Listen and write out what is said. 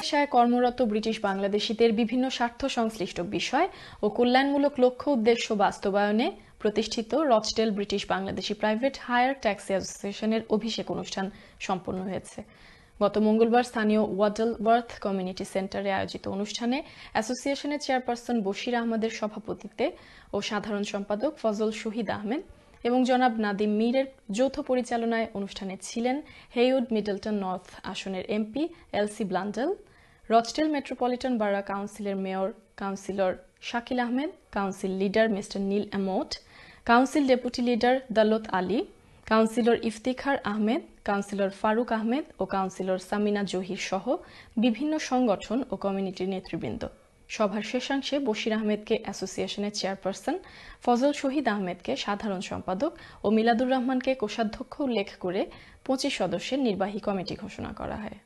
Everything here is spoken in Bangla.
ব্যবসায় কর্মরত ব্রিটিশ বাংলাদেশিদের বিভিন্ন স্বার্থ সংশ্লিষ্ট বিষয় ও কল্যাণমূলক লক্ষ্য উদ্দেশ্য বাস্তবায়নে প্রতিষ্ঠিত Rochdale British Bangladeshi private hire taxi অ্যাসোসিয়েশনের অভিষেক অনুষ্ঠান সম্পন্ন হয়েছে। গত মঙ্গলবার স্থানীয় ওয়াডলওয়ার্থ কমিউনিটি সেন্টারে আয়োজিত অনুষ্ঠানে অ্যাসোসিয়েশনের চেয়ারপারসন বশির আহমদের সভাপতিত্বে ও সাধারণ সম্পাদক ফজল শহীদ আহমেদ এবং জনাব নাদিম মীরের যৌথ পরিচালনায় অনুষ্ঠানে ছিলেন হেইউড মিডলটন নর্থ আসনের MP Elsie Blundell, Rochdale Metropolitan Borough কাউন্সিলের mayor councillor Shakil Ahmed, council leader mister Neil Emmott, council deputy leader Daulat Ali, councillor Iftikhar Ahmed, councillor Faruk Ahmed ও কাউন্সিলর সামিনা জহির সহ বিভিন্ন সংগঠন ও কমিউনিটির নেতৃবৃন্দ। সভার শেষাংশে বশির আহমেদকে অ্যাসোসিয়েশনের চেয়ারপারসন, ফজল শহীদ আহমেদকে সাধারণ সম্পাদক ও মিলাদুর রহমানকে কোষাধ্যক্ষ উল্লেখ করে 25 সদস্যের নির্বাহী কমিটি ঘোষণা করা হয়।